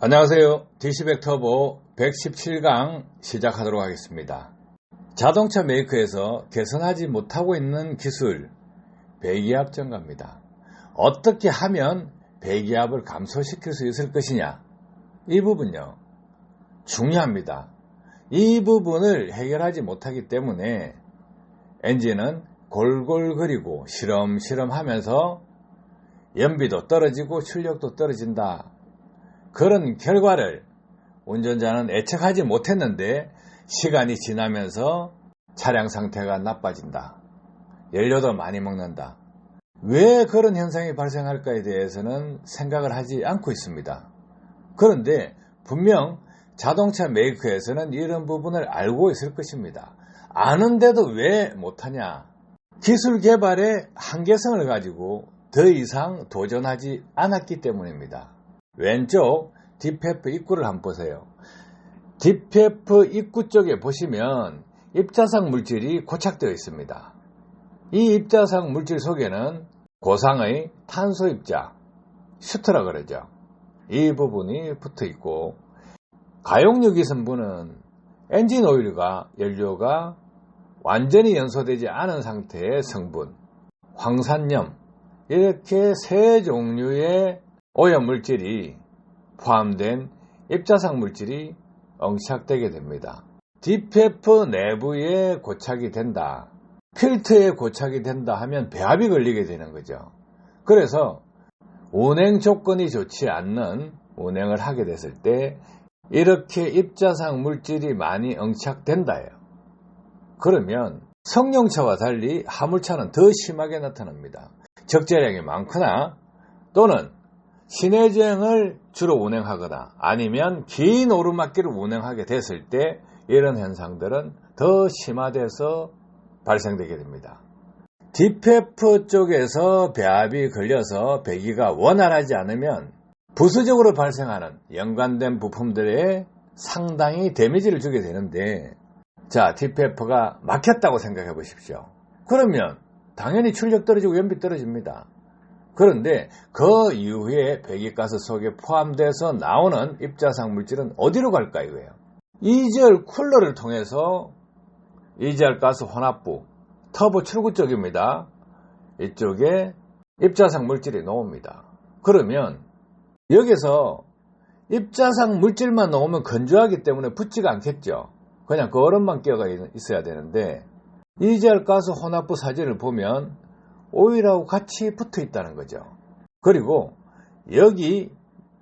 안녕하세요. DC백 터보 117강 시작하도록 하겠습니다. 자동차 메이커에서 개선하지 못하고 있는 기술, 배기압 증가입니다. 어떻게 하면 배기압을 감소시킬 수 있을 것이냐? 이 부분요, 중요합니다. 이 부분을 해결하지 못하기 때문에 엔진은 골골거리고 시름시름 하면서 연비도 떨어지고 출력도 떨어진다. 그런 결과를 운전자는 예측하지 못했는데 시간이 지나면서 차량 상태가 나빠진다. 연료도 많이 먹는다. 왜 그런 현상이 발생할까에 대해서는 생각을 하지 않고 있습니다. 그런데 분명 자동차 메이커에서는 이런 부분을 알고 있을 것입니다. 아는데도 왜 못하냐? 기술 개발의 한계성을 가지고 더 이상 도전하지 않았기 때문입니다. 왼쪽 DPF 입구를 한번 보세요. DPF 입구 쪽에 보시면 입자상 물질이 고착되어 있습니다. 이 입자상 물질 속에는 고상의 탄소 입자, 슈트라 그러죠. 이 부분이 붙어 있고, 가용유 기성분은 엔진 오일과 연료가 완전히 연소되지 않은 상태의 성분, 황산염, 이렇게 세 종류의 오염물질이 포함된 입자상 물질이 응착되게 됩니다. DPF 내부에 고착이 된다, 필터에 고착이 된다 하면 배합이 걸리게 되는 거죠. 그래서 운행 조건이 좋지 않는 운행을 하게 됐을 때 이렇게 입자상 물질이 많이 응착된다예요. 그러면 성용차와 달리 화물차는 더 심하게 나타납니다. 적재량이 많거나 또는 시내주행을 주로 운행하거나 아니면 긴 오르막길을 운행하게 됐을 때 이런 현상들은 더 심화돼서 발생되게 됩니다. DPF 쪽에서 배합이 걸려서 배기가 원활하지 않으면 부수적으로 발생하는 연관된 부품들에 상당히 데미지를 주게 되는데, 자, DPF가 막혔다고 생각해 보십시오. 그러면 당연히 출력 떨어지고 연비 떨어집니다. 그런데 그 이후에 배기가스 속에 포함돼서 나오는 입자상 물질은 어디로 갈까 이거예요. 이지열 쿨러를 통해서 이지열가스 혼합부, 터보 출구 쪽입니다. 이쪽에 입자상 물질이 나옵니다. 그러면 여기서 입자상 물질만 나오면 건조하기 때문에 붙지가 않겠죠. 그냥 그 얼음만 끼어가 있어야 되는데, 이지열가스 혼합부 사진을 보면 오일하고 같이 붙어 있다는 거죠. 그리고 여기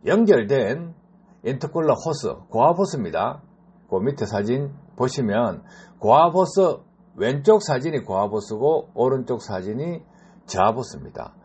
연결된 인터쿨러 호스, 고압 호스입니다. 그 밑에 사진 보시면 고압 호스, 왼쪽 사진이 고압 호스고 오른쪽 사진이 저압 호스입니다.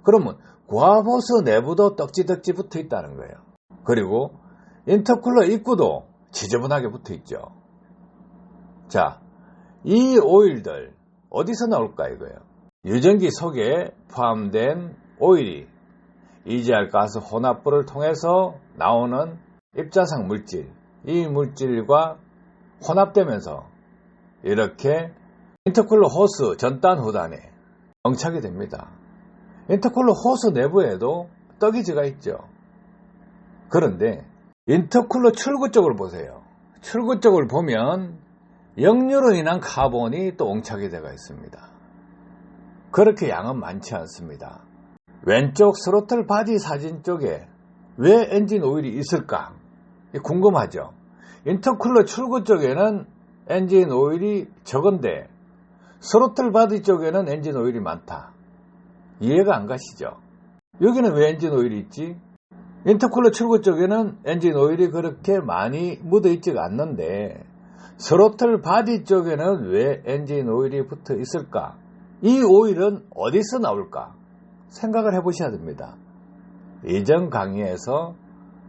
그러면 고압 호스 내부도 떡지떡지 붙어 있다는 거예요. 그리고 인터쿨러 입구도 지저분하게 붙어 있죠. 자, 이 오일들 어디서 나올까 이거예요. 유전기 속에 포함된 오일이 이지열 가스 혼합부를 통해서 나오는 입자상 물질, 이 물질과 혼합되면서 이렇게 인터쿨러 호스 전단 후단에 응착이 됩니다. 인터쿨러 호스 내부에도 떡이 지가 있죠. 그런데 인터쿨러 출구 쪽을 보세요. 출구 쪽을 보면 역류로 인한 카본이 또 응착이 되어 있습니다. 그렇게 양은 많지 않습니다. 왼쪽 스로틀 바디 사진 쪽에 왜 엔진 오일이 있을까? 궁금하죠. 인터쿨러 출구 쪽에는 엔진 오일이 적은데 스로틀 바디 쪽에는 엔진 오일이 많다. 이해가 안 가시죠? 여기는 왜 엔진 오일이 있지? 인터쿨러 출구 쪽에는 엔진 오일이 그렇게 많이 묻어 있지가 않는데 스로틀 바디 쪽에는 왜 엔진 오일이 붙어 있을까? 이 오일은 어디서 나올까? 생각을 해보셔야 됩니다. 이전 강의에서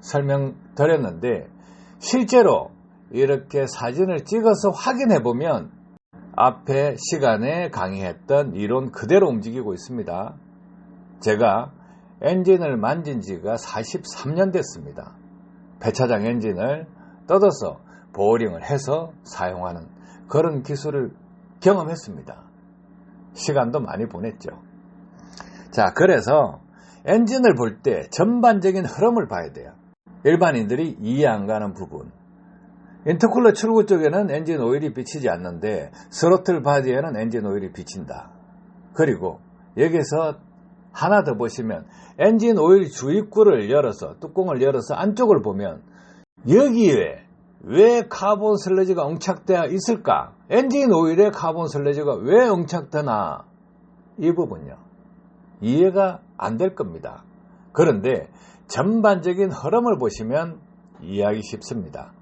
설명드렸는데 실제로 이렇게 사진을 찍어서 확인해보면 앞에 시간에 강의했던 이론 그대로 움직이고 있습니다. 제가 엔진을 만진 지가 43년 됐습니다. 배차장 엔진을 뜯어서 보어링을 해서 사용하는 그런 기술을 경험했습니다. 시간도 많이 보냈죠. 자, 그래서 엔진을 볼 때 전반적인 흐름을 봐야 돼요. 일반인들이 이해 안 가는 부분. 인터쿨러 출구 쪽에는 엔진 오일이 비치지 않는데 스로틀 바디에는 엔진 오일이 비친다. 그리고 여기서 하나 더 보시면 엔진 오일 주입구를 열어서 뚜껑을 열어서 안쪽을 보면 여기에 왜 카본 슬러지가 응착되어 있을까? 엔진 오일에 카본 슬러지가 왜 응착되나? 이 부분요. 이해가 안 될 겁니다. 그런데 전반적인 흐름을 보시면 이해하기 쉽습니다.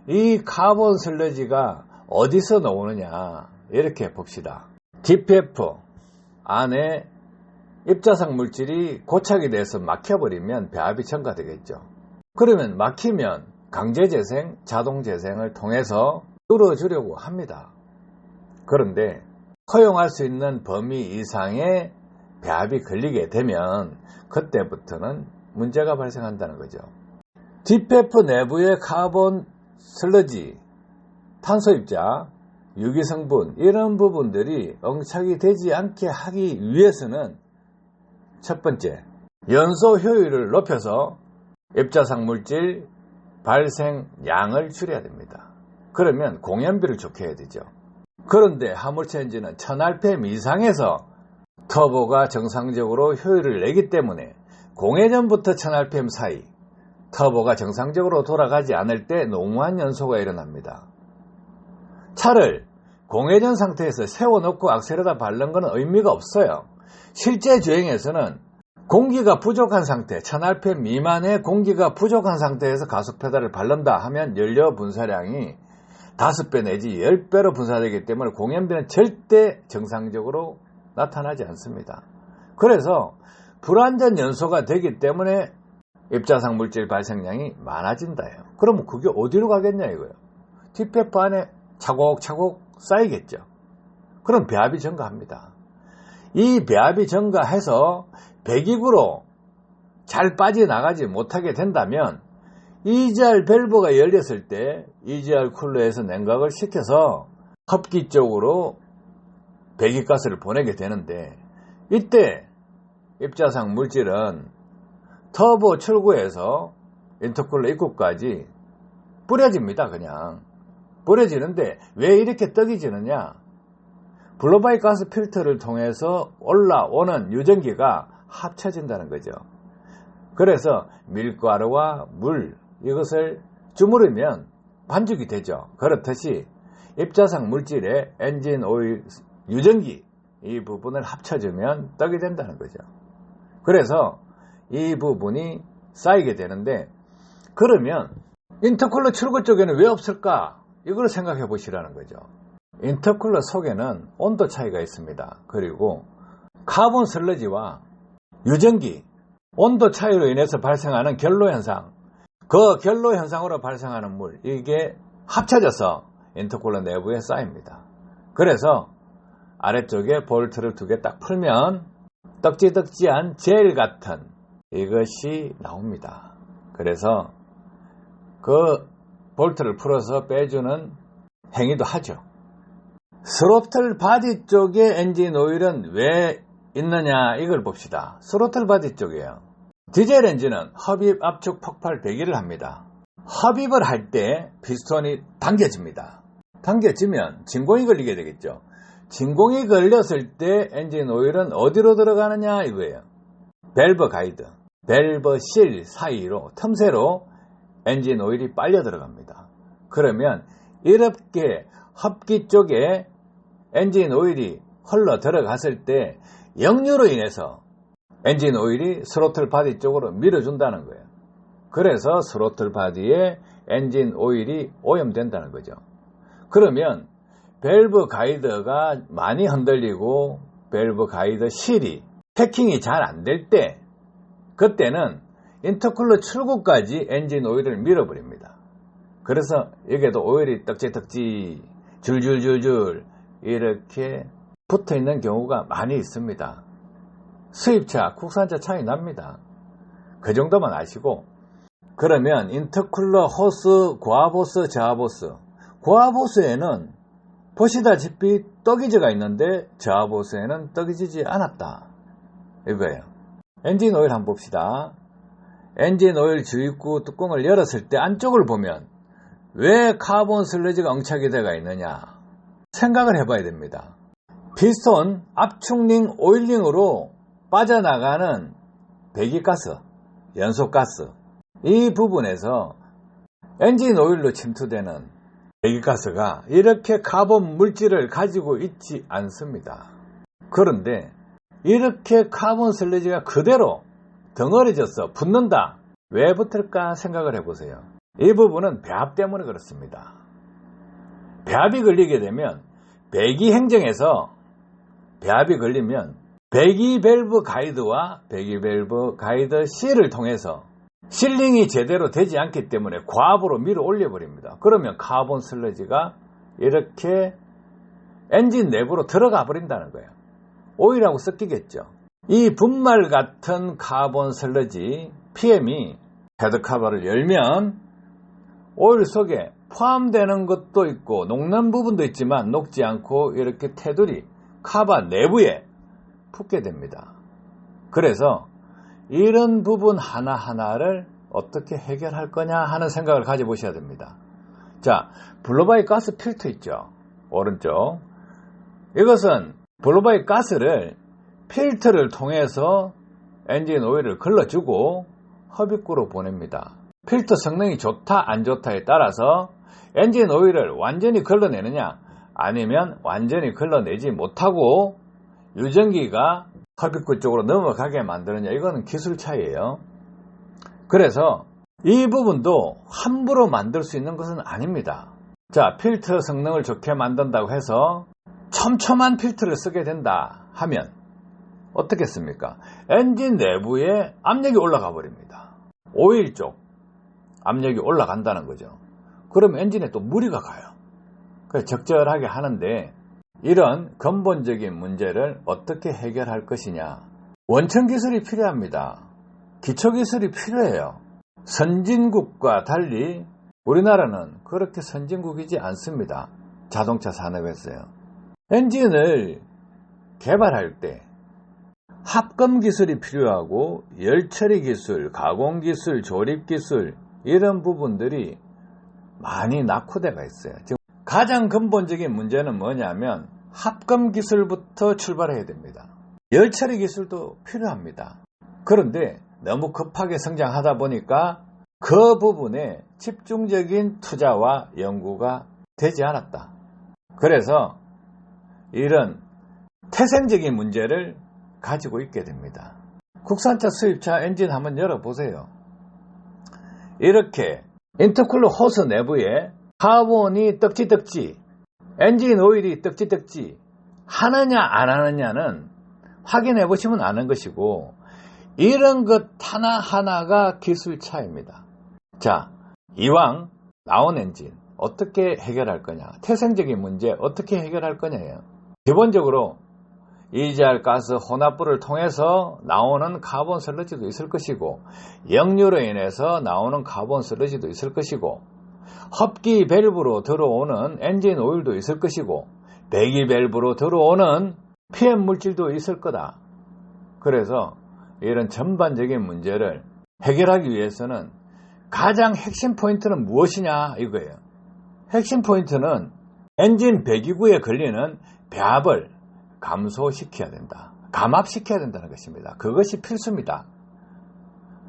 이 카본 슬러지가 어디서 나오느냐 이렇게 봅시다. DPF 안에 입자상 물질이 고착이 돼서 막혀버리면 배합이 첨가되겠죠. 그러면 막히면 강제재생, 자동재생을 통해서 뚫어주려고 합니다. 그런데 허용할 수 있는 범위 이상의 배합이 걸리게 되면 그때부터는 문제가 발생한다는 거죠. DPF 내부의 카본 슬러지, 탄소입자, 유기성분 이런 부분들이 응착이 되지 않게 하기 위해서는 첫 번째, 연소 효율을 높여서 입자상 물질 발생량을 줄여야 됩니다. 그러면 공연비를 좋게 해야 되죠. 그런데 화물차 엔진은 1000rpm 이상에서 터보가 정상적으로 효율을 내기 때문에 공회전부터 1000rpm 사이 터보가 정상적으로 돌아가지 않을 때 농후한 연소가 일어납니다. 차를 공회전 상태에서 세워놓고 악셀에다 밟는 것은 의미가 없어요. 실제 주행에서는 공기가 부족한 상태, 1000rpm 미만의 공기가 부족한 상태에서 가속 페달을 밟는다 하면 연료 분사량이 5배 내지 10배로 분사되기 때문에 공연비는 절대 정상적으로 나타나지 않습니다. 그래서 불완전 연소가 되기 때문에 입자상 물질 발생량이 많아진다요. 그러면 그게 어디로 가겠냐 이거예요. DPF 안에 차곡차곡 쌓이겠죠. 그럼 배합이 증가합니다. 이 배합이 증가해서 배기구로 잘 빠져나가지 못하게 된다면 EGR 밸브가 열렸을 때 EGR 쿨러에서 냉각을 시켜서 흡기 쪽으로 배기가스를 보내게 되는데 이때 입자상 물질은 터보 출구에서 인터쿨러 입구까지 뿌려집니다. 그냥 뿌려지는데 왜 이렇게 떡이 지느냐? 블로바이 가스 필터를 통해서 올라오는 유전기가 합쳐진다는 거죠. 그래서 밀가루와 물 이것을 주무르면 반죽이 되죠. 그렇듯이 입자상 물질의 엔진 오일 유전기 이 부분을 합쳐주면 떡이 된다는 거죠. 그래서 이 부분이 쌓이게 되는데 그러면 인터쿨러 출구 쪽에는 왜 없을까? 이걸 생각해 보시라는 거죠. 인터쿨러 속에는 온도 차이가 있습니다. 그리고 카본 슬러지와 유전기, 온도 차이로 인해서 발생하는 결로현상, 그 결로현상으로 발생하는 물, 이게 합쳐져서 인터쿨러 내부에 쌓입니다. 그래서 아래쪽에 볼트를 2개 딱 풀면 떡지떡지한 젤 같은 이것이 나옵니다. 그래서 그 볼트를 풀어서 빼주는 행위도 하죠. 스로틀 바디 쪽에 엔진 오일은 왜 있느냐 이걸 봅시다. 스로틀 바디 쪽이에요. 디젤 엔진은 흡입 압축 폭발 배기를 합니다. 흡입을 할 때 피스톤이 당겨집니다. 당겨지면 진공이 걸리게 되겠죠. 진공이 걸렸을 때 엔진 오일은 어디로 들어가느냐 이거예요. 밸브 가이드, 밸브 실 사이로 틈새로 엔진 오일이 빨려 들어갑니다. 그러면 이렇게 흡기 쪽에 엔진 오일이 흘러 들어갔을 때 역류로 인해서 엔진 오일이 스로틀 바디 쪽으로 밀어준다는 거예요. 그래서 스로틀 바디에 엔진 오일이 오염된다는 거죠. 그러면 밸브 가이드가 많이 흔들리고 밸브 가이드 실이 패킹이 잘 안 될 때 그때는 인터쿨러 출구까지 엔진 오일을 밀어버립니다. 그래서 여기에도 오일이 떡지떡지 줄줄줄줄 이렇게 붙어있는 경우가 많이 있습니다. 수입차, 국산차 차이 납니다. 그 정도만 아시고 그러면 인터쿨러 호스, 고아보스, 저하보스 고아보스에는 보시다시피 떡이 져가 있는데 저하보스에는 떡이 지지 않았다 이거예요. 엔진 오일 한번 봅시다. 엔진 오일 주입구 뚜껑을 열었을 때 안쪽을 보면 왜 카본 슬러지가 엉차게 되어 있느냐 생각을 해봐야 됩니다. 피스톤 압축링 오일링으로 빠져나가는 배기가스, 연소가스 이 부분에서 엔진 오일로 침투되는 배기가스가 이렇게 카본 물질을 가지고 있지 않습니다. 그런데 이렇게 카본 슬러지가 그대로 덩어리져서 붙는다. 왜 붙을까 생각을 해보세요. 이 부분은 배합 때문에 그렇습니다. 배합이 걸리게 되면 배기 행정에서 배합이 걸리면 배기 밸브 가이드와 배기 밸브 가이드 C를 통해서 실링이 제대로 되지 않기 때문에 과압으로 밀어 올려버립니다. 그러면 카본 슬러지가 이렇게 엔진 내부로 들어가 버린다는 거예요. 오일하고 섞이겠죠. 이 분말 같은 카본 슬러지 PM이 헤드카바를 열면 오일 속에 포함되는 것도 있고 녹는 부분도 있지만 녹지 않고 이렇게 테두리 카바 내부에 붙게 됩니다. 그래서 이런 부분 하나하나를 어떻게 해결할 거냐 하는 생각을 가져보셔야 됩니다. 자, 블로바이 가스 필터 있죠. 오른쪽. 이것은 블로바이 가스를 필터를 통해서 엔진 오일을 걸러주고 흡입구로 보냅니다. 필터 성능이 좋다 안 좋다에 따라서 엔진 오일을 완전히 걸러내느냐 아니면 완전히 걸러내지 못하고 유전기가 흡입구 쪽으로 넘어가게 만드느냐 이거는 기술 차이예요. 그래서 이 부분도 함부로 만들 수 있는 것은 아닙니다. 자, 필터 성능을 좋게 만든다고 해서 촘촘한 필터를 쓰게 된다 하면 어떻겠습니까? 엔진 내부에 압력이 올라가 버립니다. 오일 쪽 압력이 올라간다는 거죠. 그럼 엔진에 또 무리가 가요. 그래서 적절하게 하는데 이런 근본적인 문제를 어떻게 해결할 것이냐. 원천 기술이 필요합니다. 기초 기술이 필요해요. 선진국과 달리 우리나라는 그렇게 선진국이지 않습니다. 자동차 산업에서요. 엔진을 개발할 때 합금 기술이 필요하고 열처리 기술, 가공 기술, 조립 기술 이런 부분들이 많이 낙후되어 있어요. 지금 가장 근본적인 문제는 뭐냐면 합금 기술부터 출발해야 됩니다. 열처리 기술도 필요합니다. 그런데 너무 급하게 성장하다 보니까 그 부분에 집중적인 투자와 연구가 되지 않았다. 그래서 이런 태생적인 문제를 가지고 있게 됩니다. 국산차 수입차 엔진 한번 열어보세요. 이렇게 인터쿨러 호스 내부에 카본이 떡지떡지 엔진 오일이 떡지떡지 하느냐 안 하느냐는 확인해 보시면 아는 것이고 이런 것 하나하나가 기술 차이입니다. 자, 이왕 나온 엔진 어떻게 해결할 거냐, 태생적인 문제 어떻게 해결할 거냐예요. 기본적으로 EGR 가스 혼합부를 통해서 나오는 카본 슬러지도 있을 것이고 역류로 인해서 나오는 카본 슬러지도 있을 것이고 흡기 밸브로 들어오는 엔진 오일도 있을 것이고 배기 밸브로 들어오는 PM 물질도 있을 거다. 그래서 이런 전반적인 문제를 해결하기 위해서는 가장 핵심 포인트는 무엇이냐 이거예요. 핵심 포인트는 엔진 배기구에 걸리는 배합을 감소시켜야 된다. 감압시켜야 된다는 것입니다. 그것이 필수입니다.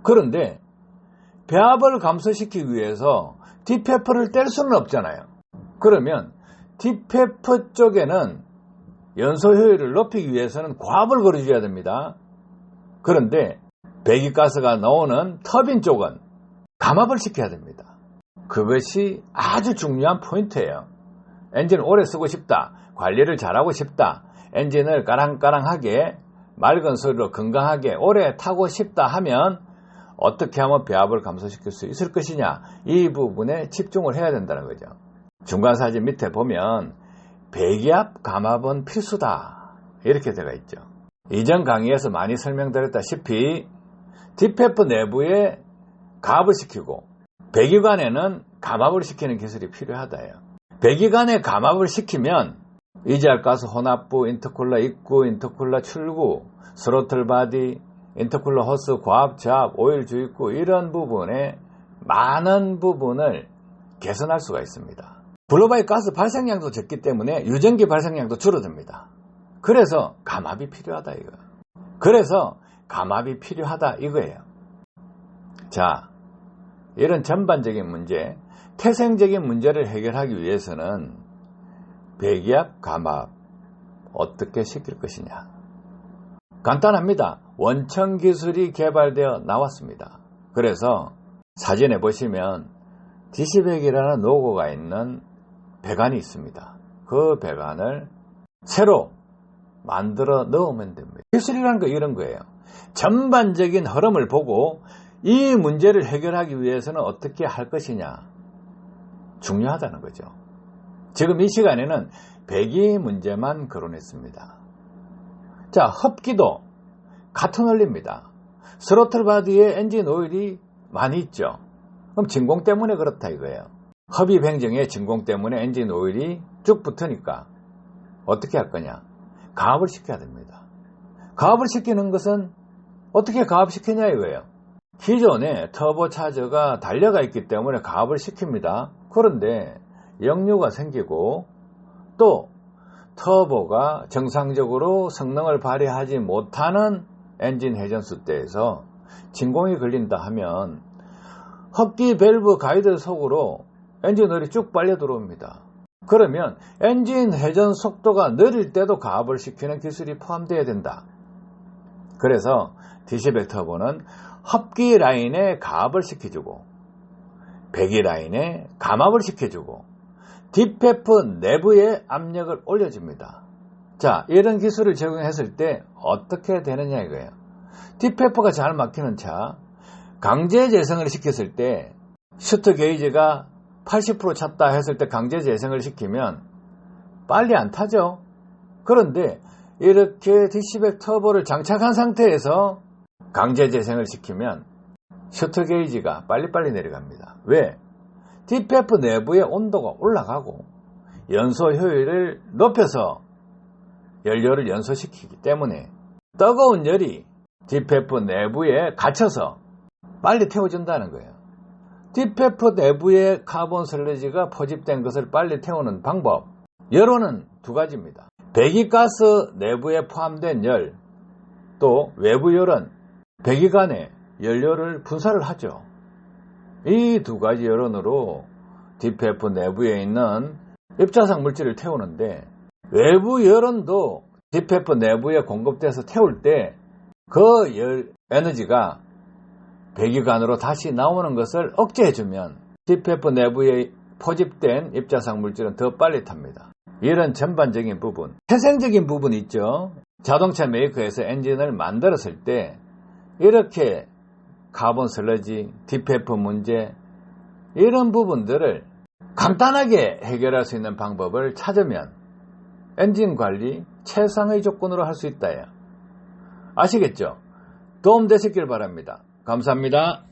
그런데 배합을 감소시키기 위해서 DPF를 뗄 수는 없잖아요. 그러면 DPF 쪽에는 연소 효율을 높이기 위해서는 과압을 걸어줘야 됩니다. 그런데 배기가스가 나오는 터빈 쪽은 감압을 시켜야 됩니다. 그것이 아주 중요한 포인트예요. 엔진을 오래 쓰고 싶다, 관리를 잘하고 싶다, 엔진을 까랑까랑하게 맑은 소리로 건강하게 오래 타고 싶다 하면 어떻게 하면 배합을 감소시킬 수 있을 것이냐, 이 부분에 집중을 해야 된다는 거죠. 중간 사진 밑에 보면 배기압 감압은 필수다 이렇게 되어 있죠. 이전 강의에서 많이 설명드렸다시피 DPF 내부에 가압을 시키고 배기관에는 감압을 시키는 기술이 필요하다요. 배기관에 감압을 시키면 EGR 가스 혼합부, 인터쿨러 입구, 인터쿨러 출구, 스로틀 바디, 인터쿨러 호스, 고압, 저압, 오일 주입구 이런 부분에 많은 부분을 개선할 수가 있습니다. 블로바의 가스 발생량도 적기 때문에 유전기 발생량도 줄어듭니다. 그래서 감압이 필요하다 이거예요. 그래서 감압이 필요하다 이거예요. 자, 이런 전반적인 문제, 태생적인 문제를 해결하기 위해서는 배기압, 감압 어떻게 시킬 것이냐. 간단합니다. 원천 기술이 개발되어 나왔습니다. 그래서 사진에 보시면 DC100이라는 로고가 있는 배관이 있습니다. 그 배관을 새로 만들어 넣으면 됩니다. 기술이라는 거 이런 거예요. 전반적인 흐름을 보고 이 문제를 해결하기 위해서는 어떻게 할 것이냐 중요하다는 거죠. 지금 이 시간에는 배기 문제만 거론했습니다. 자, 흡기도 같은 원리입니다. 스로틀 바디에 엔진 오일이 많이 있죠. 그럼 진공 때문에 그렇다 이거예요. 흡입 행정에 진공 때문에 엔진 오일이 쭉 붙으니까 어떻게 할 거냐? 가압을 시켜야 됩니다. 가압을 시키는 것은 어떻게 가압시키냐 이거예요. 기존에 터보차저가 달려가 있기 때문에 가압을 시킵니다. 그런데 역류가 생기고 또 터보가 정상적으로 성능을 발휘하지 못하는 엔진 회전수 때에서 진공이 걸린다 하면 흡기 밸브 가이드 속으로 엔진 오일이 쭉 빨려 들어옵니다. 그러면 엔진 회전 속도가 느릴 때도 가압을 시키는 기술이 포함되어야 된다. 그래서 DC100 터보는 흡기 라인에 가압을 시켜주고 배기 라인에 감압을 시켜주고 딥페프 내부에 압력을 올려줍니다. 자, 이런 기술을 적용했을 때 어떻게 되느냐 이거예요. 딥페프가 잘 막히는 차, 강제 재생을 시켰을 때 슈트 게이지가 80% 찼다 했을 때 강제 재생을 시키면 빨리 안 타죠. 그런데 이렇게 DC100 터보를 장착한 상태에서 강제 재생을 시키면 슈트 게이지가 빨리빨리 내려갑니다. 왜? 딥페프 내부의 온도가 올라가고 연소 효율을 높여서 연료를 연소시키기 때문에 뜨거운 열이 딥페프 내부에 갇혀서 빨리 태워준다는 거예요. 딥페프 내부에 카본 슬러지가 포집된 것을 빨리 태우는 방법, 열로는 두 가지입니다. 배기가스 내부에 포함된 열, 또 외부 열은 배기관에 연료를 분사를 하죠. 이 두 가지 열원으로 딥페프 내부에 있는 입자상 물질을 태우는데 외부 열원도 딥페프 내부에 공급돼서 태울 때 그 열 에너지가 배기관으로 다시 나오는 것을 억제해주면 딥페프 내부에 포집된 입자상 물질은 더 빨리 탑니다. 이런 전반적인 부분, 태생적인 부분이 있죠. 자동차 메이커에서 엔진을 만들었을 때 이렇게 카본 슬러지, 딥페프 문제 이런 부분들을 간단하게 해결할 수 있는 방법을 찾으면 엔진 관리 최상의 조건으로 할 수 있다요. 아시겠죠? 도움 되셨길 바랍니다. 감사합니다.